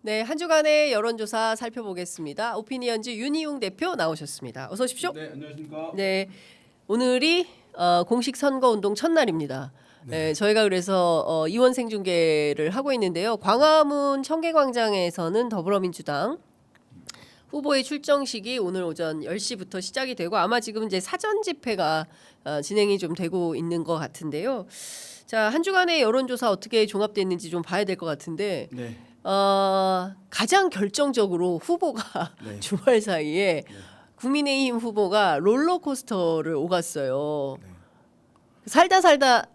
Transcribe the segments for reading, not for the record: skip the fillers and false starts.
네, 한 주간의 여론조사 살펴보겠습니다. 오피니언즈 윤희용 대표 나오셨습니다. 어서 오십시오. 네, 안녕하십니까. 네, 오늘이 공식 선거운동 첫날입니다. 네, 저희가 그래서 이원 생중계를 하고 있는데요. 광화문 청계광장에서는 더불어민주당 후보의 출정식이 오늘 오전 10시부터 시작이 되고 아마 지금 이제 사전 집회가 진행이 좀 되고 있는 것 같은데요. 자, 한 주간의 여론조사 어떻게 종합됐는지 좀 봐야 될 것 같은데 네. 가장 결정적으로 후보가 네. 주말 사이에 국민의힘 후보가 롤러코스터를 오갔어요. 네. 살다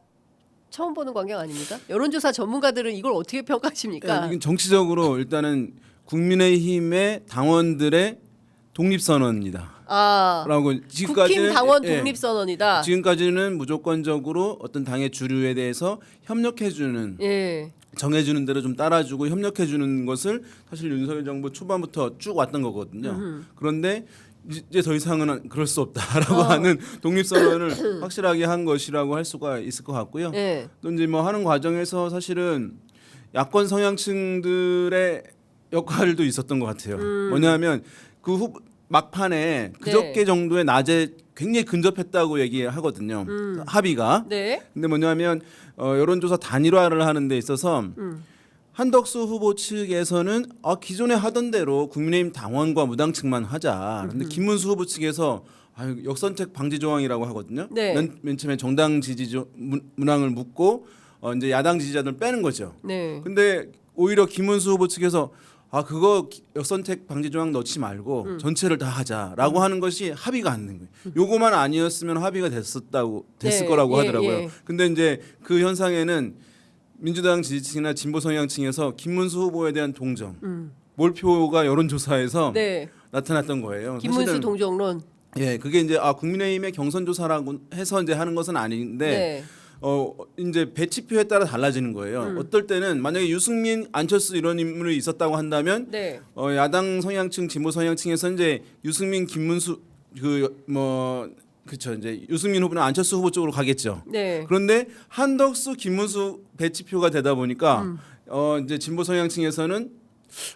처음 보는 광경 아닙니까? 여론조사 전문가들은 이걸 어떻게 평가하십니까? 이건 정치적으로 일단은 국민의힘의 당원들의 독립선언입니다. 라고 국힘 당원 예, 독립선언이다. 지금까지는 무조건적으로 어떤 당의 주류에 대해서 협력해주는 예. 정해주는 대로 좀 따라주고 협력해주는 것을 사실 윤석열 정부 초반부터 쭉 왔던 거거든요. 그런데 이제 더 이상은 그럴 수 없다라고 하는 독립선언을 확실하게 한 것이라고 할 수가 있을 것 같고요. 예. 또 이제 뭐 하는 과정에서 사실은 야권 성향층들의 역할도 있었던 것 같아요. 뭐냐면 그 막판에 그저께 정도의 낮에 굉장히 근접했다고 얘기하거든요. 합의가. 네. 근데 뭐냐면 여론조사 단일화를 하는 데 있어서 한덕수 후보 측에서는 기존에 하던 대로 국민의힘 당원과 무당측만 하자. 근데 김문수 후보 측에서 역선택 방지 조항이라고 하거든요. 네. 맨 처음에 정당 지지 문항을 묻고 이제 야당 지지자들 빼는 거죠. 네. 근데 오히려 김문수 후보 측에서 그거 역선택 방지 조항 넣지 말고 전체를 다 하자라고 하는 것이 합의가 안 된 거예요. 요거만 아니었으면 합의가 됐을 네, 거라고 예, 하더라고요. 예. 근데 이제 그 현상에는 민주당 지지층이나 진보 성향층에서 김문수 후보에 대한 동정, 몰표가 여론조사에서 네. 나타났던 거예요. 김문수 사실은 동정론. 예, 그게 이제 국민의힘의 경선 조사라고 해서 이제 하는 것은 아닌데 네. 이제 배치표에 따라 달라지는 거예요. 어떨 때는 만약에 유승민, 안철수 이런 인물이 있었다고 한다면 네. 야당 성향층, 진보 성향층에서 이제 유승민, 김문수 그렇죠. 이제 유승민 후보는 안철수 후보 쪽으로 가겠죠. 네. 그런데 한덕수, 김문수 배치표가 되다 보니까 이제 진보 성향층에서는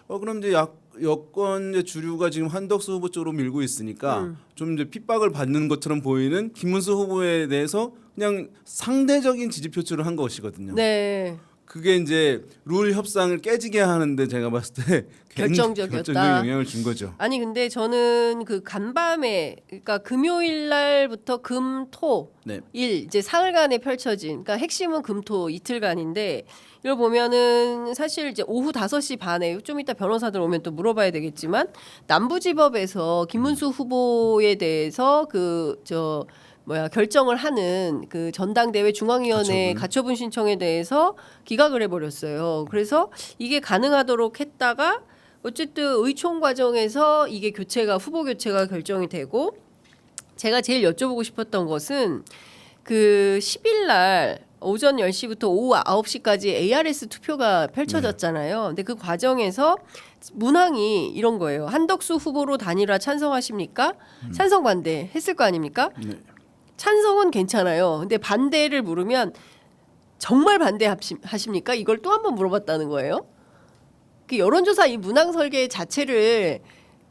그럼 이제 여권 이제 주류가 지금 한덕수 후보 쪽으로 밀고 있으니까 좀 이제 핍박을 받는 것처럼 보이는 김문수 후보에 대해서 그냥 상대적인 지지 표출을 한 것이거든요. 네. 그게 이제 룰 협상을 깨지게 하는데 제가 봤을 때 결정적이었다. 결정적인 영향을 준 거죠. 아니 근데 저는 그 간밤에 그러니까 금요일 날부터 금토 네. 일 이제 사흘간에 펼쳐진 그러니까 핵심은 금토 이틀간인데 이걸 보면은 사실 이제 오후 5시 반에 좀 이따 변호사들 오면 또 물어봐야 되겠지만 남부지법에서 김문수 후보에 대해서 결정을 하는 그 전당대회 중앙위원회 가처분 신청에 대해서 기각을 해버렸어요. 그래서 이게 가능하도록 했다가 어쨌든 의총 과정에서 이게 후보 교체가 결정이 되고 제가 제일 여쭤보고 싶었던 것은 그 10일 날 오전 10시부터 오후 9시까지 ARS 투표가 펼쳐졌잖아요. 근데 그 과정에서 문항이 이런 거예요. 한덕수 후보로 단일화 찬성하십니까? 찬성 반대 했을 거 아닙니까? 네. 찬성은 괜찮아요. 근데 반대를 물으면 정말 반대하십니까? 이걸 또 한 번 물어봤다는 거예요. 그 여론조사 이 문항 설계 자체를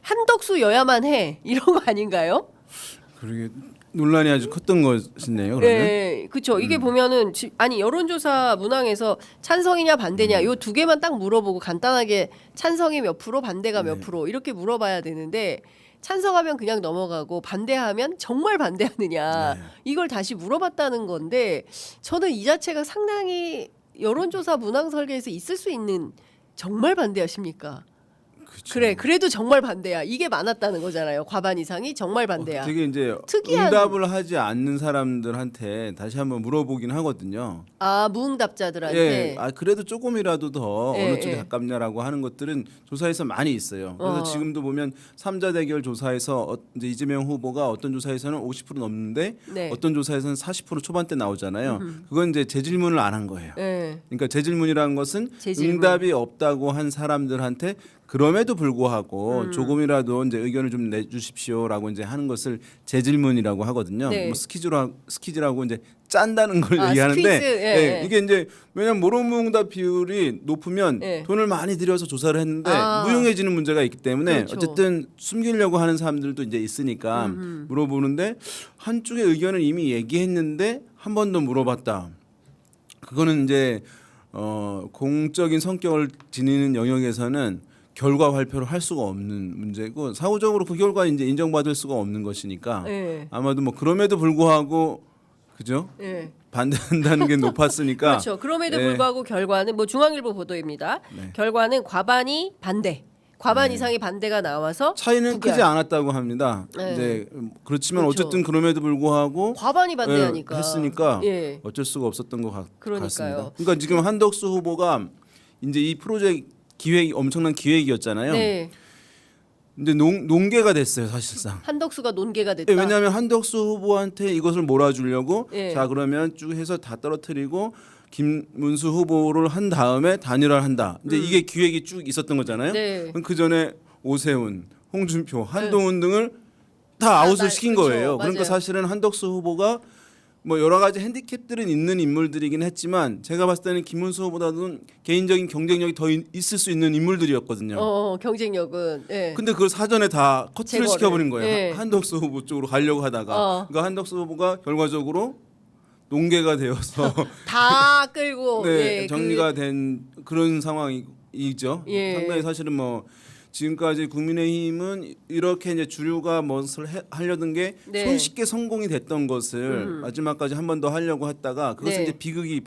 한덕수여야만 해 이런 거 아닌가요? 그러게 논란이 아주 컸던 것이네요. 그러면 네, 그렇죠. 이게 보면은 여론조사 문항에서 찬성이냐 반대냐 요 두 개만 딱 물어보고 간단하게 찬성이 몇 프로, 반대가 몇 프로 이렇게 물어봐야 되는데 찬성하면 그냥 넘어가고 반대하면 정말 반대하느냐 이걸 다시 물어봤다는 건데 저는 이 자체가 상당히 여론조사 문항 설계에서 있을 수 있는 정말 반대하십니까? 그렇죠. 그래도 정말 반대야. 이게 많았다는 거잖아요. 과반 이상이 정말 반대야. 되게 이제 특이한- 응답을 하지 않는 사람들한테 다시 한번 물어보긴 하거든요. 무응답자들한테. 그래도 조금이라도 더 예, 어느 쪽에 예. 가깝냐라고 하는 것들은 조사에서 많이 있어요. 그래서 지금도 보면 3자 대결 조사에서 이제 이재명 후보가 어떤 조사에서는 50% 넘는데 네. 어떤 조사에서는 40% 초반대 나오잖아요. 그건 이제 재질문을 안 한 거예요. 네. 그러니까 재질문이라는 것은 재질문. 응답이 없다고 한 사람들한테 그럼에도 불구하고 조금이라도 이제 의견을 좀 내주십시오라고 이제 하는 것을 재질문이라고 하거든요. 네. 뭐 스키즈라고 이제 짠다는 걸 아, 얘기하는데 스퀴즈, 예. 이게 이제 왜냐면 모로무응답 비율이 높으면 예. 돈을 많이 들여서 조사를 했는데 아. 무용해지는 문제가 있기 때문에 그렇죠. 어쨌든 숨기려고 하는 사람들도 이제 있으니까 물어보는데 한쪽의 의견을 이미 얘기했는데 한 번 더 물어봤다. 그거는 이제 공적인 성격을 지니는 영역에서는 결과 발표를 할 수가 없는 문제고 사후적으로 그 결과 이제 인정받을 수가 없는 것이니까 예. 아마도 뭐 그럼에도 불구하고 그죠? 예. 반대한다는 게 높았으니까 그렇죠. 그럼에도 예. 불구하고 결과는 뭐 중앙일보 보도입니다. 네. 결과는 과반이 반대. 과반 이상의 반대가 나와서 차이는 부결. 크지 않았다고 합니다. 네. 이제 그렇지만 그렇죠. 어쨌든 그럼에도 불구하고 과반이 반대하니까 했으니까 예. 어쩔 수가 없었던 것 그러니까요. 같습니다. 그러니까 지금 한덕수 후보가 이제 이 프로젝트 기획이 엄청난 기획이었잖아요. 네. 근데 농계가 됐어요, 사실상. 한덕수가 논개가 됐다. 네, 왜냐하면 한덕수 후보한테 이것을 몰아주려고 예. 자 그러면 쭉 해서 다 떨어뜨리고 김문수 후보를 한 다음에 단일화를 한다. 이제 이게 기획이 쭉 있었던 거잖아요. 네. 그럼 그 전에 오세훈, 홍준표, 한동훈 등을 다 아웃을 시킨 그렇죠. 거예요. 그러니까 맞아요. 사실은 한덕수 후보가 뭐 여러 가지 핸디캡들은 있는 인물들이긴 했지만 제가 봤을 때는 김문수 후보보다는 개인적인 경쟁력이 더 있을 수 있는 인물들이었거든요. 경쟁력은 예. 근데 그걸 사전에 다 커트를 제거를. 시켜버린 거예요. 예. 한덕수 후보 쪽으로 가려고 하다가 그러니까 한덕수 후보가 결과적으로 농계가 되어서 다 끌고 네, 예, 정리가 된 그런 상황이죠. 예. 상당히 사실은 뭐 지금까지 국민의힘은 이렇게 이제 주류가 무엇을 하려던 게 네. 손쉽게 성공이 됐던 것을 마지막까지 한 번 더 하려고 했다가 그것은 네. 이제 비극이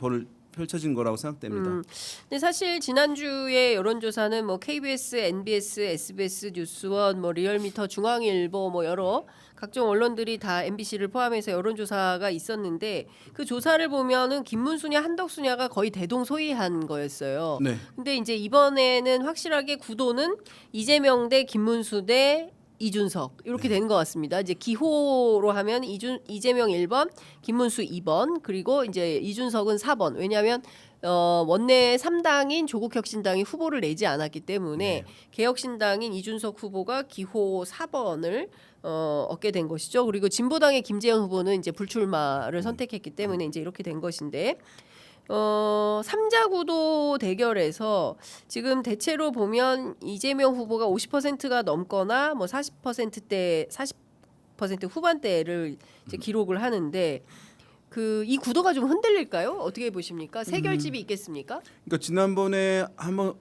펼쳐진 거라고 생각됩니다. 근데 사실 지난주에 여론조사는 뭐 KBS, NBS, SBS 뉴스원, 뭐 리얼미터, 중앙일보 뭐 여러 각종 언론들이 다 MBC를 포함해서 여론조사가 있었는데 그 조사를 보면은 김문수냐 한덕수냐가 거의 대동소이한 거였어요. 네. 근데 이제 이번에는 확실하게 구도는 이재명 대 김문수 대 이준석 이렇게 되는 것 같습니다. 이제 기호로 하면 이재명 1번, 김문수 2번, 그리고 이제 이준석은 4번. 왜냐하면 원내 3당인 조국혁신당이 후보를 내지 않았기 때문에 개혁신당인 이준석 후보가 기호 4번을 얻게 된 것이죠. 그리고 진보당의 김재현 후보는 이제 불출마를 선택했기 때문에 이제 이렇게 된 것인데. 3자 구도 대결에서 지금 대체로 보면 이재명 후보가 50%가 넘거나 뭐 40%대 40% 후반대를 이제 기록을 하는데 그 이 구도가 좀 흔들릴까요? 어떻게 보십니까? 새 결집이 있겠습니까? 그러니까 지난번에 한번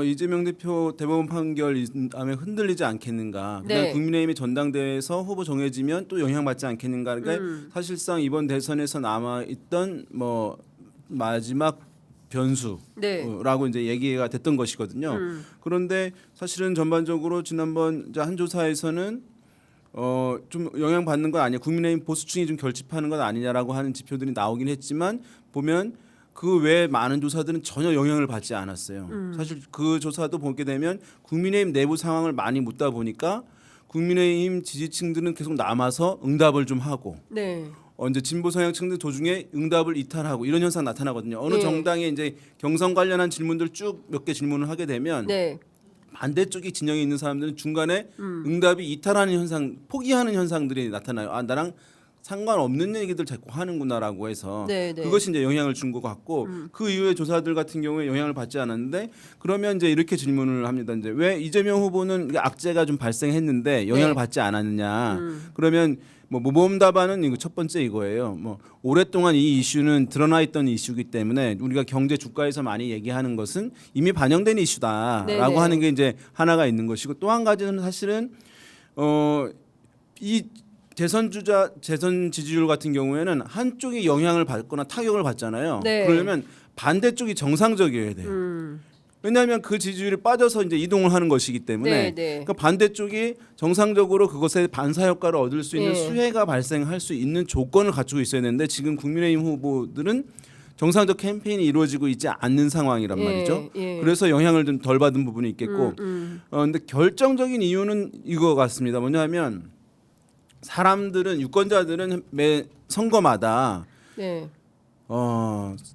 이재명 대표 대법원 판결 다음에 흔들리지 않겠는가. 그다음 네. 국민의힘의 전당대회에서 후보 정해지면 또 영향받지 않겠는가. 그러니까 사실상 이번 대선에서 남아 있던 뭐 마지막 변수라고 이제 얘기가 됐던 것이거든요. 그런데 사실은 전반적으로 지난번 한 조사에서는 좀 영향 받는 건 아니야. 국민의힘 보수층이 좀 결집하는 건 아니냐라고 하는 지표들이 나오긴 했지만 보면 그 외에 많은 조사들은 전혀 영향을 받지 않았어요. 사실 그 조사도 보게 되면 국민의힘 내부 상황을 많이 묻다 보니까 국민의힘 지지층들은 계속 남아서 응답을 좀 하고 네. 이제 진보 성향층들 도중에 응답을 이탈하고 이런 현상 나타나거든요. 어느 네. 정당에 이제 경선 관련한 질문들 쭉 몇 개 질문을 하게 되면 네. 반대쪽이 진영에 있는 사람들은 중간에 응답이 이탈하는 현상, 포기하는 현상들이 나타나요. 아 나랑 상관없는 얘기들 자꾸 하는구나라고 해서 네, 네. 그것이 이제 영향을 준 것 같고 그 이후에 조사들 같은 경우에 영향을 받지 않았는데 그러면 이제 이렇게 질문을 합니다. 이제 왜 이재명 후보는 악재가 좀 발생했는데 영향을 네. 받지 않았느냐? 그러면 뭐 모범 답안은 이거 첫 번째 이거예요. 뭐 오랫동안 이 이슈는 드러나 있던 이슈이기 때문에 우리가 경제 주가에서 많이 얘기하는 것은 이미 반영된 이슈다라고 네네. 하는 게 이제 하나가 있는 것이고 또 한 가지는 사실은 이 재선 지지율 같은 경우에는 한쪽이 영향을 받거나 타격을 받잖아요. 네. 그러려면 반대쪽이 정상적이어야 돼요. 왜냐하면 그 지지율이 빠져서 이제 이동을 하는 것이기 때문에 네, 네. 그러니까 반대쪽이 정상적으로 그것에 반사 효과를 얻을 수 있는 예. 수혜가 발생할 수 있는 조건을 갖추고 있어야 되는데 지금 국민의힘 후보들은 정상적 캠페인이 이루어지고 있지 않는 상황이란 예, 말이죠. 예. 그래서 영향을 좀 덜 받은 부분이 있겠고, 근데 결정적인 이유는 이거 같습니다. 뭐냐면 사람들은 유권자들은 매 선거마다 네.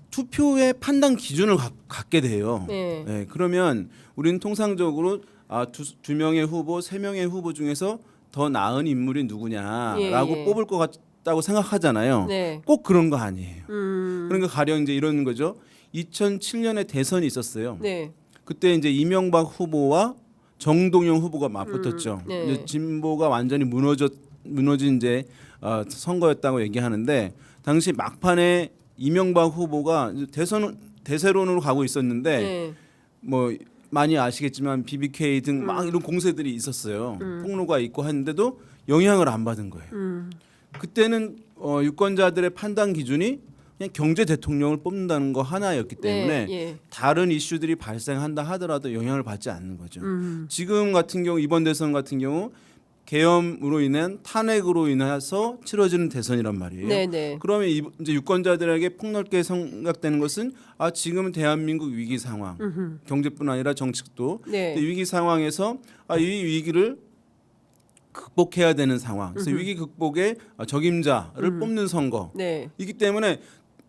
투표의 판단 기준을 갖게 돼요. 네. 그러면 우리는 통상적으로 두 명의 후보, 세 명의 후보 중에서 더 나은 인물이 누구냐라고 예. 뽑을 것 같다고 생각하잖아요. 네. 꼭 그런 거 아니에요. 그러니까 가령 이제 이런 거죠. 2007년에 대선이 있었어요. 네. 그때 이제 이명박 후보와 정동영 후보가 맞붙었죠. 네. 이제 진보가 완전히 무너진 이제 선거였다고 얘기하는데 당시 막판에 이명박 후보가 대세론으로 가고 있었는데 네. 뭐 많이 아시겠지만 BBK 등 막 이런 공세들이 있었어요. 폭로가 있고 했는데도 영향을 안 받은 거예요. 그때는 유권자들의 판단 기준이 그냥 경제 대통령을 뽑는다는 거 하나였기 때문에 네. 예. 다른 이슈들이 발생한다 하더라도 영향을 받지 않는 거죠. 지금 같은 경우 이번 대선 같은 경우 계엄으로 인한 탄핵으로 인해서 치러지는 대선이란 말이에요. 네네. 그러면 이제 유권자들에게 폭넓게 생각되는 것은 지금은 대한민국 위기 상황, 경제뿐 아니라 정치도 네. 위기 상황에서 이 위기를 극복해야 되는 상황. 그래서 위기 극복의 적임자를 뽑는 선거이기 네. 때문에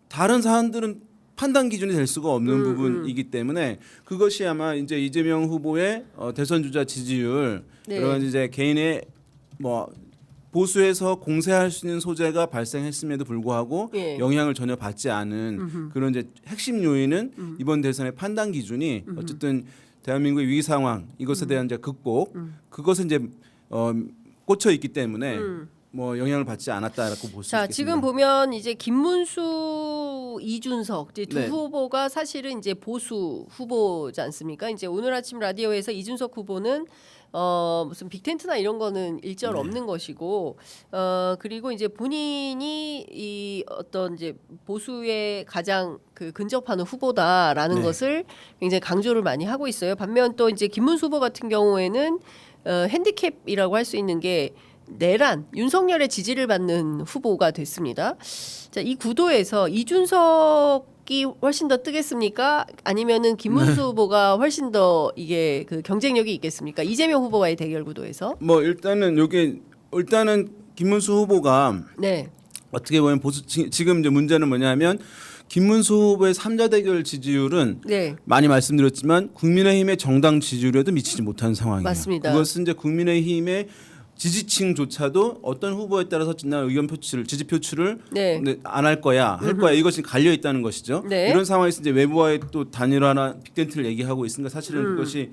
다른 사람들은 판단 기준이 될 수가 없는 부분이기 때문에 그것이 아마 이제 이재명 후보의 대선 주자 지지율 네. 여러 가지 이제 개인의 뭐 보수에서 공세할 수 있는 소재가 발생했음에도 불구하고 예. 영향을 전혀 받지 않은 그런 이제 핵심 요인은 이번 대선의 판단 기준이 어쨌든 대한민국의 위기 상황 이것에 대한 이제 극복 그것은 이제 꽂혀 있기 때문에 뭐 영향을 받지 않았다라고 볼 수 자, 있겠습니다. 지금 보면 이제 김문수, 이준석 이제 두 네. 후보가 사실은 이제 보수 후보지 않습니까? 이제 오늘 아침 라디오에서 이준석 후보는 무슨 빅텐트나 이런 거는 일절 없는 것이고 그리고 이제 본인이 이 어떤 이제 보수에 가장 그 근접하는 후보다라는 네. 것을 굉장히 강조를 많이 하고 있어요. 반면 또 이제 김문수 후보 같은 경우에는 핸디캡이라고 할 수 있는 게 내란 윤석열의 지지를 받는 후보가 됐습니다. 자, 이 구도에서 이준석이 훨씬 더 뜨겠습니까? 아니면은 김문수 후보가 훨씬 더 이게 그 경쟁력이 있겠습니까? 이재명 후보와의 대결 구도에서. 뭐 일단은 김문수 후보가 네. 어떻게 보면 지금 이제 문제는 뭐냐면 김문수 후보의 3자 대결 지지율은 네. 많이 말씀드렸지만 국민의힘의 정당 지지율에도 미치지 못하는 상황이에요. 맞습니다. 그것은 이제 국민의힘의 지지층조차도 어떤 후보에 따라서 지난 의견 표출을 지지 표출을 네. 안 할 거야 할 거야 이것이 갈려 있다는 것이죠. 네. 이런 상황에서 이제 외부와의 또 단일화나 빅텐트를 얘기하고 있으니까 사실은 그것이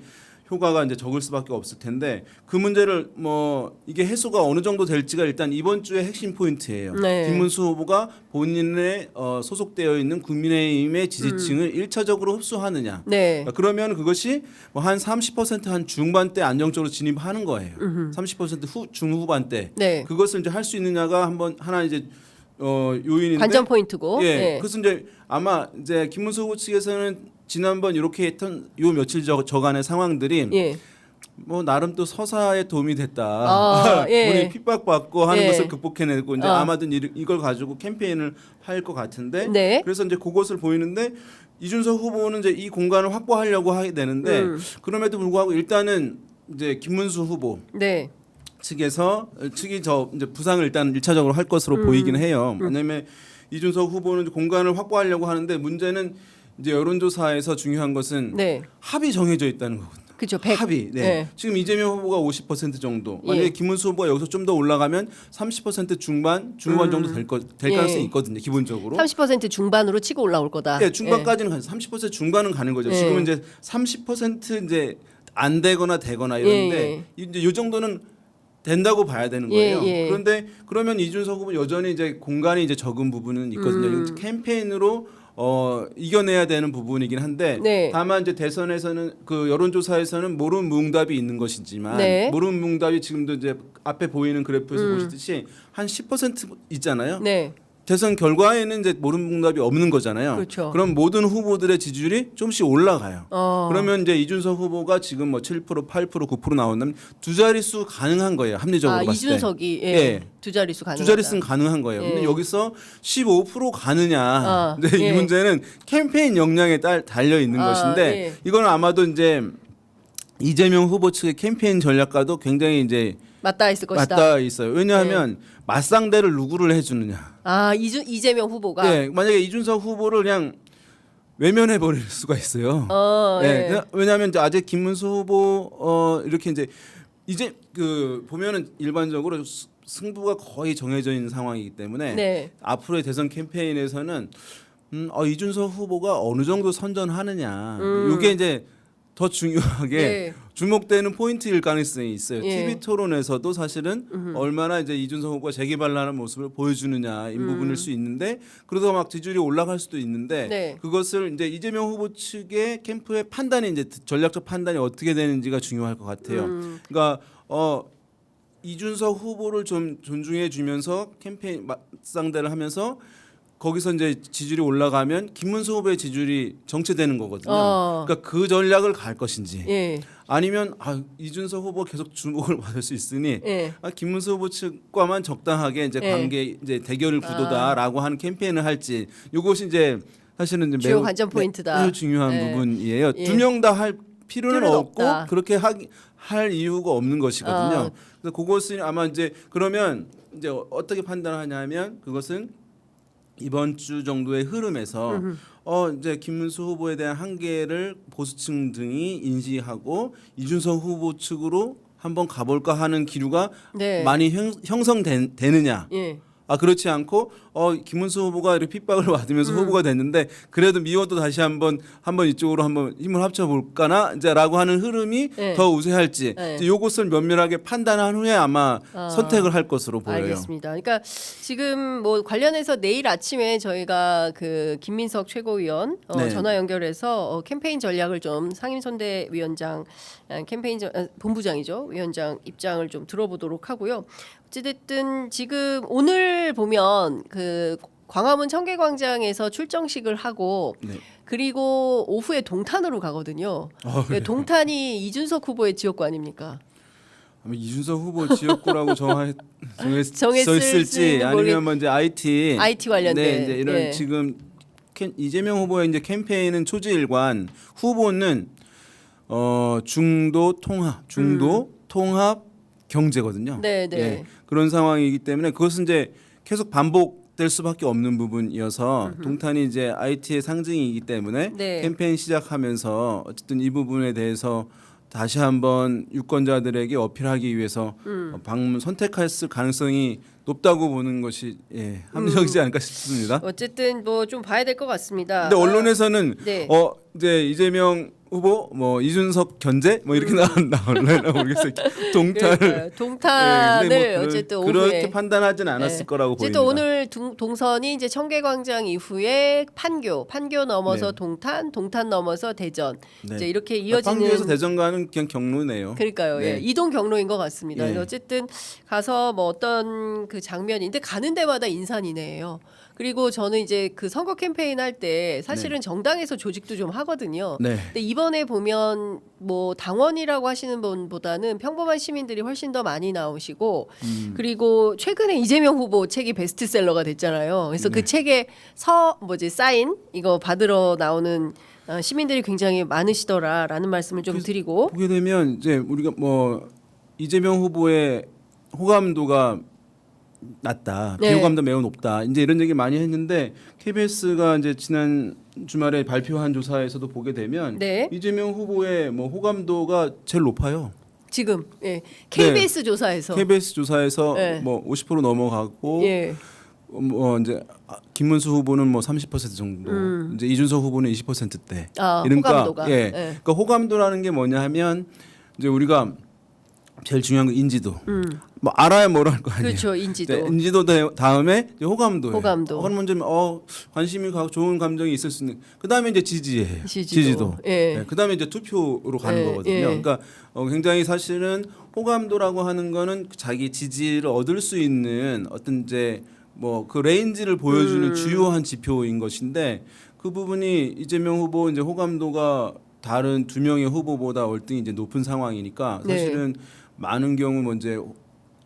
효과가 이제 적을 수밖에 없을 텐데 그 문제를 뭐 이게 해소가 어느 정도 될지가 일단 이번 주의 핵심 포인트예요. 네. 김문수 후보가 본인의 소속되어 있는 국민의힘의 지지층을 1차적으로 흡수하느냐. 네. 그러면 그것이 뭐 한 30%한 중반대 안정적으로 진입하는 거예요. 30% 중후반대. 네. 그것을 이제 할 수 있느냐가 한번 하나 이제 요인인데 관전 포인트고. 예. 네. 그래서 이제 아마 이제 김문수 후보 측에서는 지난번 이렇게 했던 요 며칠 저간의 상황들이 예. 뭐 나름 또 서사에 도움이 됐다. 예. 본인이 핍박받고 하는 예. 것을 극복해내고 이제 아마도 이걸 가지고 캠페인을 할 것 같은데. 네. 그래서 이제 그것을 보이는데 이준석 후보는 이제 이 공간을 확보하려고 하게 되는데 그럼에도 불구하고 일단은 이제 김문수 후보 네. 측이 이제 부상을 일단 1차적으로 할 것으로 보이긴 해요. 왜냐하면 이준석 후보는 공간을 확보하려고 하는데 문제는 이제 여론조사에서 중요한 것은 네. 합이 정해져 있다는 거거든요. 그렇죠. 100. 합이. 네. 네. 지금 이재명 후보가 50% 정도. 만약에 예. 김문수 후보가 여기서 좀 더 올라가면 30% 중반 정도 될 예. 가능성이 있거든요. 기본적으로. 30% 중반으로 치고 올라올 거다. 네, 중반까지는 가요. 30% 중반은 가는 거죠. 예. 지금은 이제 30% 이제 안 되거나 되거나 이러는데 이제 이 정도는 된다고 봐야 되는 거예요. 예. 그런데 그러면 이준석 후보 여전히 이제 공간이 이제 적은 부분은 있거든요. 이건 캠페인으로 이겨내야 되는 부분이긴 한데 네. 다만 이제 대선에서는 그 여론조사에서는 모른무응답이 있는 것이지만 네. 모른무응답이 지금도 이제 앞에 보이는 그래프에서 보시듯이 한 10% 있잖아요. 네. 대선 결과에는 이제 모른무응답이 없는 거잖아요. 그렇죠. 그럼 모든 후보들의 지지율이 조금씩 올라가요. 어. 그러면 이제 이준석 후보가 지금 뭐 7%, 8%, 9% 나온다면 두 자릿수 가능한 거예요. 합리적으로 봤을 때. 이준석이 예. 두 자릿수 가능하다. 두 자릿수는 가능한 거예요. 예. 근데 여기서 15% 가느냐. 근데 예. 이 문제는 캠페인 역량에 달려 있는 것인데 예. 이거는 아마도 이제 이재명 후보 측의 캠페인 전략과도 굉장히 이제 맞닿아 있을 것이다. 맞닿아 있어요. 왜냐하면 맞상대를 누구를 해주느냐. 이재명 후보가 네, 만약에 이준석 후보를 그냥 외면해 버릴 수가 있어요. 네. 왜냐하면 이제 아직 김문수 후보 이렇게 이제 그 보면은 일반적으로 승부가 거의 정해져 있는 상황이기 때문에 네. 앞으로의 대선 캠페인에서는 이준석 후보가 어느 정도 선전하느냐 이게 이제 더 중요하게 네. 주목되는 포인트일 가능성이 있어요. 예. TV 토론에서도 사실은 얼마나 이제 이준석 후보가 재기발랄한 모습을 보여주느냐 이 부분일 수 있는데 그러다가 막 지지율이 올라갈 수도 있는데 네. 그것을 이제 이재명 후보 측의 캠프의 판단이 이제 전략적 판단이 어떻게 되는지가 중요할 것 같아요. 그러니까 이준석 후보를 좀 존중해 주면서 캠페인 맞상대를 하면서 거기서 이제 지지율이 올라가면 김문수 후보의 지지율이 정체되는 거거든요. 그러니까 그 전략을 갈 것인지 예. 아니면 이준석 후보 계속 주목을 받을 수 있으니 예. 김문수 후보 측과만 적당하게 이제 예. 관계 이제 대결 구도다라고 하는 캠페인을 할지 이것이 이제 사실은 이제 주요 매우 관전 포인트다. 매우 중요한 예. 부분이에요. 예. 두 명 다 할 필요는 필요는 없고 없다. 그렇게 할 이유가 없는 것이거든요. 그래서 그것을 아마 이제 그러면 이제 어떻게 판단하냐면 그것은 이번 주 정도의 흐름에서 이제 김문수 후보에 대한 한계를 보수층 등이 인지하고 이준석 후보 측으로 한번 가볼까 하는 기류가 네. 많이 형성되느냐? 예. 그렇지 않고 김문수 후보가 이렇게 핍박을 받으면서 후보가 됐는데 그래도 미워도 다시 한번 이쪽으로 한번 힘을 합쳐 볼까나 이제라고 하는 흐름이 네. 더 우세할지 네. 이제 요것을 면밀하게 판단한 후에 아마 선택을 할 것으로 보여요. 알겠습니다. 그러니까 지금 뭐 관련해서 내일 아침에 저희가 그 김민석 최고위원 네. 전화 연결해서 캠페인 전략을 좀 상임선대위원장 본부장이죠 위원장 입장을 좀 들어보도록 하고요. 어찌됐든 지금 오늘 보면 그 광화문 청계광장에서 출정식을 하고 네. 그리고 오후에 동탄으로 가거든요. 그래요? 동탄이 이준석 후보의 지역구 아닙니까? 아마 이준석 후보 지역구라고 정했을지 정했을지는 아니면 뭐 이제 IT 관련된 네, 이제 이런 예. 지금 이재명 후보의 이제 캠페인은 초지일관 후보는 중도 통합 경제거든요. 네, 네. 예, 그런 상황이기 때문에 그것은 이제 계속 반복될 수밖에 없는 부분이어서 동탄이 이제 IT의 상징이기 때문에 네. 캠페인 시작하면서 어쨌든 이 부분에 대해서 다시 한번 유권자들에게 어필하기 위해서 방문 선택했을 가능성이 높다고 보는 것이 합리적이지 않을까 싶습니다. 어쨌든 뭐 좀 봐야 될 것 같습니다. 근데 언론에서는 네. 이제 이재명 후보 뭐 이준석 견제 뭐 이렇게 나올래나 모르겠어요. 그러니까요. 동탄을 근데 뭐 어쨌든 그렇게 오후에 판단하지는 않았을 네. 거라고 어쨌든 보입니다. 오늘 동선이 이제 청계광장 이후에 판교 넘어서 네. 동탄 넘어서 대전 네. 이제 이렇게 이어지는 판교에서 대전 가는 그냥 경로네요. 그러니까요. 네. 예. 이동 경로인 것 같습니다. 예. 어쨌든 가서 뭐 어떤 그 장면인데 가는 데마다 인산이네요. 그리고 저는 이제 그 선거 캠페인 할 때 사실은 정당에서 조직도 좀 하거든요. 네. 근데 이번에 보면 뭐 당원이라고 하시는 분보다는 평범한 시민들이 훨씬 더 많이 나오시고 그리고 최근에 이재명 후보 책이 베스트셀러가 됐잖아요. 그래서 그 책에 사인 이거 받으러 나오는 시민들이 굉장히 많으시더라라는 말씀을 좀 드리고 보게 되면 이제 우리가 뭐 이재명 후보의 호감도가 낮다, 네. 비호감도 매우 높다. 이제 이런 얘기 많이 했는데 KBS가 이제 지난 주말에 발표한 조사에서도 보게 되면 네. 이재명 후보의 뭐 호감도가 제일 높아요. 지금 KBS 조사에서 KBS 조사에서 네. 뭐 50% 넘어가고 예. 뭐 이제 김문수 후보는 뭐 30% 정도, 이제 이준석 후보는 20%대. 호감도가. 그러니까 호감도라는 게 뭐냐하면 이제 우리가 제일 중요한 건 인지도. 뭐 알아야 뭘 할 거 아니에요. 그렇죠. 인지도. 네, 인지도 다음에 이제 호감도예요. 호감도. 그러면 좀 관심이 가고 좋은 감정이 있을 수 있는. 그다음에 이제 지지예요. 지지도. 예. 네, 그다음에 이제 투표로 가는 예, 거거든요. 예. 그러니까 굉장히 사실은 호감도라고 하는 거는 자기 지지를 얻을 수 있는 어떤 이제 뭐 그 레인지를 보여주는 주요한 지표인 것인데 그 부분이 이재명 후보 이제 호감도가 다른 두 명의 후보보다 월등히 이제 높은 상황이니까 네. 사실은 많은 경우 뭐 이제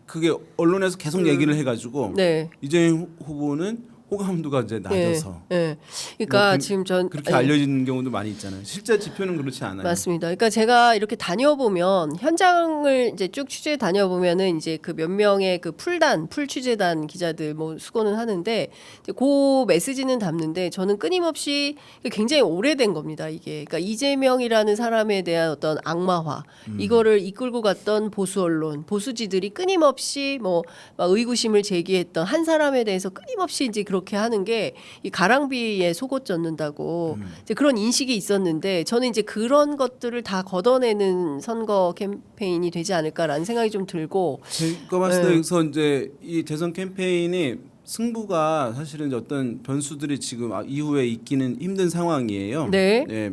그게 언론에서 계속 얘기를 해가지고 네. 이재명 후보는 호감도가 이제 낮아서 예. 그러니까 뭐 지금 전 그렇게 알려지는 경우도 많이 있잖아요. 실제 지표는 그렇지 않아요. 맞습니다. 그러니까 제가 이렇게 다녀보면 현장을 이제 쭉 취재 다녀보면은 이제 그 몇 명의 그 풀 취재단 기자들 뭐 수고는 하는데 이제 그 메시지는 담는데 저는 끊임없이 굉장히 오래된 겁니다. 이게 그러니까 이재명이라는 사람에 대한 어떤 악마화 이거를 이끌고 갔던 보수 언론 보수지들이 끊임없이 뭐 막 의구심을 제기했던 한 사람에 대해서 끊임없이 이제 그렇게 하는 게 이 가랑비에 속옷 젖는다고 이제 그런 인식이 있었는데 저는 이제 그런 것들을 다 걷어내는 선거 캠페인이 되지 않을까라는 생각이 좀 들고 제가 봤을 때 여기서 이제 이 대선 캠페인이 승부가 사실은 이제 어떤 변수들이 지금 이후에 있기는 힘든 상황이에요. 네. 예.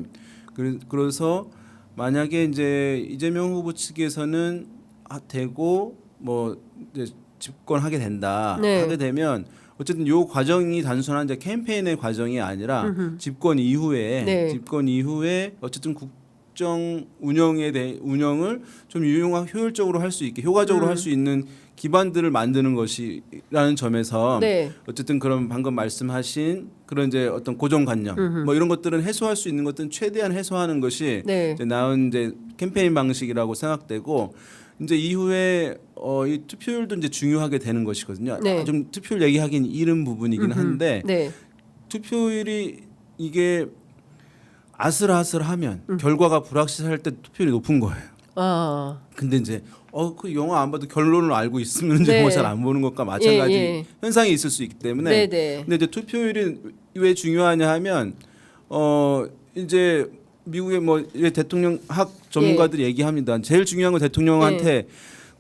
그래서 만약에 이제 이재명 후보 측에서는 되고 뭐 이제 집권하게 된다 네. 하게 되면 어쨌든 요 과정이 단순한 이제 캠페인의 과정이 아니라 집권 이후에 네. 집권 이후에 어쨌든 국정 운영을 좀 효율적으로 할 수 있게 효과적으로 할 수 있는 기반들을 만드는 것이라는 점에서 네. 어쨌든 그런 방금 말씀하신 그런 이제 어떤 고정관념 뭐 이런 것들은 해소할 수 있는 것들은 최대한 해소하는 것이 네. 이제 나은 이제 캠페인 방식이라고 생각되고 이제 이후에 이 투표율도 이제 중요하게 되는 것이거든요. 네. 좀 투표율 얘기하기는 이른 부분이긴 한데 네. 투표율이 이게 아슬아슬하면 결과가 불확실할 때 투표율이 높은 거예요. 아. 근데 이제 그 영화 안 봐도 결론을 알고 있으면 이제 네. 영화 잘 안 보는 것과 마찬가지 예. 현상이 있을 수 있기 때문에. 네, 네. 근데 이제 투표율이 왜 중요하냐 하면 이제 미국의 뭐 대통령학 전문가들이 얘기합니다. 제일 중요한 건 대통령한테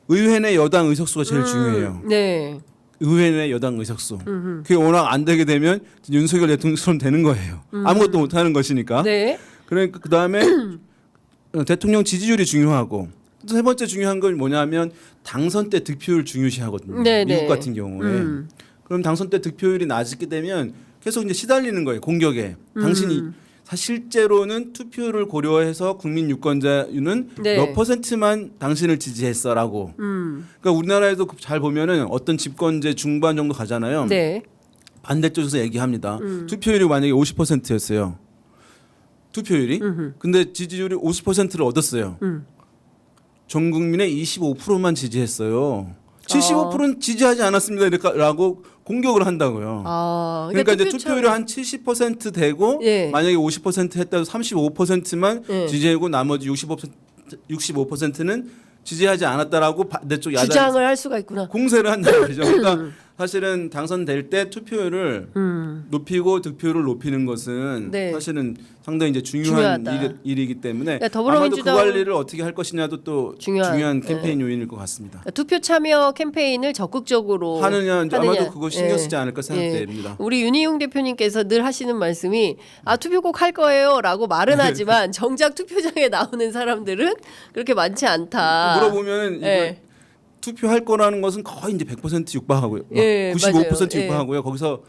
의회 내 여당 의석수가 제일 중요해요. 네. 의회 내 여당 의석수. 그게 워낙 안 되게 되면 윤석열 대통령처럼 되는 거예요. 아무것도 못 하는 것이니까. 네. 그러니까 그다음에 대통령 지지율이 중요하고 세 번째 중요한 건 뭐냐면 당선 때 득표율 중요시하거든요. 네, 미국 네. 같은 경우에. 그럼 당선 때 득표율이 낮게 되면 계속 이제 시달리는 거예요. 공격에. 당신이 실제로는 투표를 고려해서 국민 유권자는 네. 몇 퍼센트만 당신을 지지했어라고. 그러니까 우리나라에도 잘 보면은 어떤 집권제 중반 정도 가잖아요. 네. 반대쪽에서 얘기합니다. 투표율이 만약에 50%였어요. 투표율이. 근데 지지율이 50%를 얻었어요. 전 국민의 25%만 지지했어요. 75%는 지지하지 않았습니다라고 공격을 한다고요. 아, 그러니까 이제 투표율이 한 70% 되고 예. 만약에 50% 했다고 35%만 예. 지지하고 나머지 65%는 지지하지 않았다라고 반대쪽 야당 주장을 할 수가 있구나. 공세를 한다는 거죠. 그러니까 사실은 당선될 때 투표율을 높이고 득표율을 높이는 것은 네. 사실은 상당히 이제 중요한 중요하다. 일이기 때문에 그러니까 아마도 그 더불어민주당은 관리를 어떻게 할 것이냐도 또 중요한 네. 캠페인 요인일 것 같습니다. 그러니까 투표 참여 캠페인을 적극적으로 하느냐 이제 아마도 그거 신경 예. 쓰지 않을까 생각됩니다. 우리 윤희용 대표님께서 늘 하시는 말씀이 투표 꼭 할 거예요라고 말은 하지만 정작 투표장에 나오는 사람들은 그렇게 많지 않다. 물어보면 이거 예. 투표할 거라는 것은 거의 이제 100% 육박하고요. 예, 95% 맞아요. 육박하고요. 거기서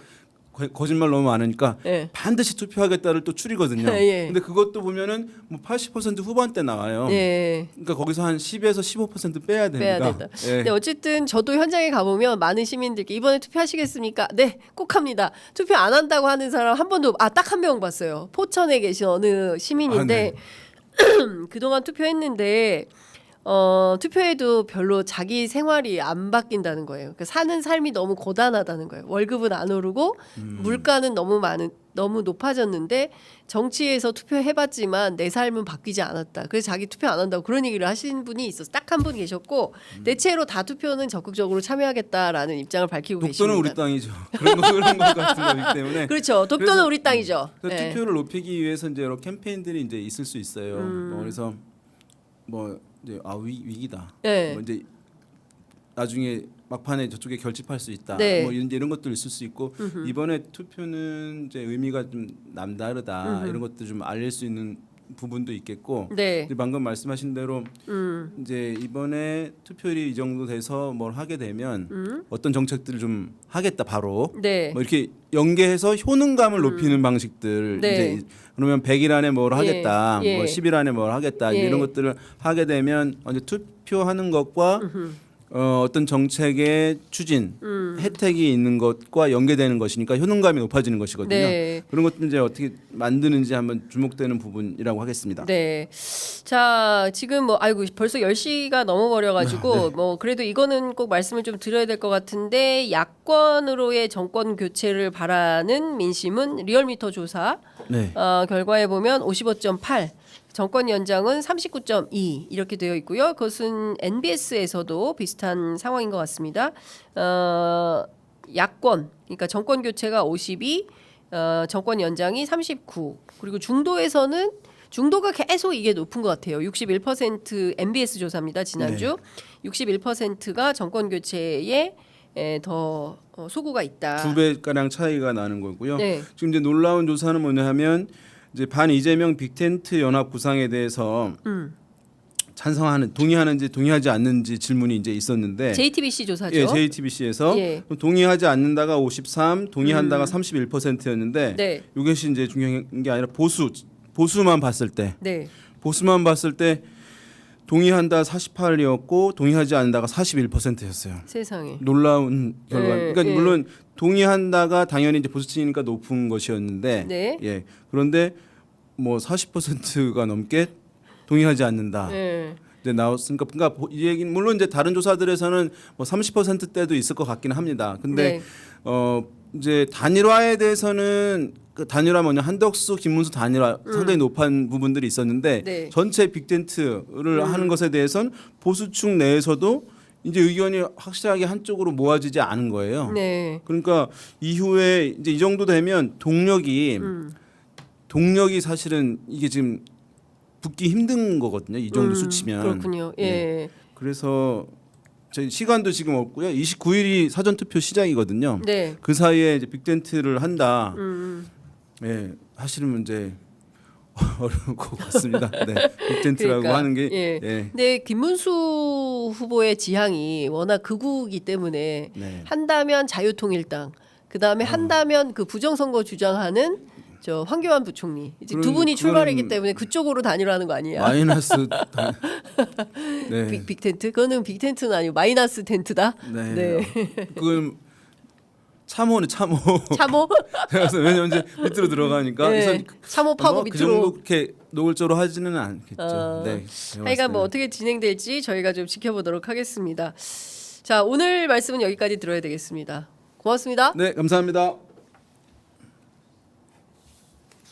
거짓말 너무 많으니까 예. 반드시 투표하겠다를 또 추리거든요. 예. 근데 그것도 보면은 뭐 80% 후반대 나와요. 예. 그러니까 거기서 한 10에서 15% 빼야 됩니다. 빼야 된다. 예. 근데 어쨌든 저도 현장에 가보면 많은 시민들께 이번에 투표하시겠습니까? 네, 꼭 합니다. 투표 안 한다고 하는 사람 한 번도 딱 한 명 봤어요. 포천에 계신 어느 시민인데 그동안 투표했는데 투표해도 별로 자기 생활이 안 바뀐다는 거예요. 그러니까 사는 삶이 너무 고단하다는 거예요. 월급은 안 오르고 물가는 너무 높아졌는데 정치에서 투표해봤지만 내 삶은 바뀌지 않았다. 그래서 자기 투표 안 한다고 그런 얘기를 하신 분이 있었어. 딱 한 분 계셨고 대체로 다 투표는 적극적으로 참여하겠다라는 입장을 밝히고 독도는 계십니다. 우리 땅이죠. 그런 것 같은 거기 때문에. 그렇죠. 독도는 그래서, 우리 땅이죠. 그래서 네. 투표를 높이기 위해서 이제 여러 캠페인들이 이제 있을 수 있어요. 그래서 뭐 이제 위기다. 네. 뭐 이제 나중에 막판에 저쪽에 결집할 수 있다. 네. 뭐 이런 것들 있을 수 있고 이번에 투표는 이제 의미가 좀 남다르다. 이런 것들 좀 알릴 수 있는 부분도 있겠고. 네. 이제 방금 말씀하신 대로 이제 이번에 투표율이 이 정도 돼서 뭘 하게 되면 어떤 정책들을 좀 하겠다 바로. 네. 뭐 이렇게 연계해서 효능감을 높이는 방식들 네. 이제 그러면 100일 안에 뭘 하겠다, 예. 뭐 10일 안에 뭘 하겠다 예. 이런 것들을 하게 되면 이제 투표하는 것과 어떤 정책의 추진, 혜택이 있는 것과 연계되는 것이니까 효능감이 높아지는 것이거든요. 네. 그런 것도 이제 어떻게 만드는지 한번 주목되는 부분이라고 하겠습니다. 네. 자, 지금 뭐 아이고 벌써 10시가 넘어버려 가지고 뭐 그래도 이거는 꼭 말씀을 좀 드려야 될 것 같은데 야권으로의 정권 교체를 바라는 민심은 리얼미터 조사 네. 결과에 보면 55.8 정권 연장은 39.2 이렇게 되어 있고요. 그것은 NBS에서도 비슷한 상황인 것 같습니다. 야권 그러니까 정권 교체가 52, 정권 연장이 39. 그리고 중도에서는 중도가 계속 이게 높은 것 같아요. 61% MBS 조사입니다. 지난주 61%가 정권 교체에 더 소구가 있다. 2배 가량 차이가 나는 거고요. 네. 지금 이제 놀라운 조사는 뭐냐하면 이제 반 이재명 빅텐트 연합 구상에 대해서 찬성하는 동의하는지 동의하지 않는지 질문이 이제 있었는데 JTBC 조사죠. 예, JTBC에서 예. 동의하지 않는다가 53, 동의한다가 31%였는데 네. 이것이 이제 중요한 게 아니라 보수만 봤을 때 네. 보수만 봤을 때 동의한다 48이었고 동의하지 않는다가 41%였어요. 세상에. 놀라운 결과. 네, 그러니까 네. 물론 동의한다가 당연히 이제 보수층이니까 높은 것이었는데, 네. 예. 그런데 뭐 40%가 넘게 동의하지 않는다. 네. 이제 나왔으니까, 그러니까 이 얘기는 물론 이제 다른 조사들에서는 뭐 30%대도 있을 것 같기는 합니다. 근데 네. 이제 단일화에 대해서는 그 단일화 뭐냐 한덕수, 김문수 단일화 상당히 높은 부분들이 있었는데 네. 전체 빅텐트를 하는 것에 대해서는 보수층 내에서도 이제 의견이 확실하게 한쪽으로 모아지지 않은 거예요. 네. 그러니까 이후에 이제 이 정도 되면 동력이 사실은 이게 지금 붙기 힘든 거거든요. 이 정도 수치면. 그렇군요. 예. 그래서 저희 시간도 지금 없고요. 29일이 사전 투표 시작이거든요. 네. 그 사이에 이제 빅텐트를 한다. 예, 사실은 문제 어려울 것 같습니다. 네, 빅텐트라고 그러니까, 하는 게. 예. 예. 근데 김문수 후보의 지향이 워낙 극우이기 때문에 네. 한다면 자유통일당, 그 다음에 한다면 그 부정선거 주장하는 저 황교안 부총리 이제 두 분이 출마하기 때문에 그쪽으로 단일화하는 거 아니야? 마이너스. 네. 빅텐트? 그거는 빅텐트는 아니고 마이너스 텐트다. 네. 네. 그건 참호는 참호. 참호? 그래서 왜냐면 이제 밑으로 들어가니까. 네. 그래서 참호 파고 그 정도 밑으로. 그렇게 노골적으로 하지는 않겠죠. 네. 하여간 뭐 어떻게 진행될지 저희가 좀 지켜보도록 하겠습니다. 자, 오늘 말씀은 여기까지 들어야 되겠습니다. 고맙습니다. 네, 감사합니다.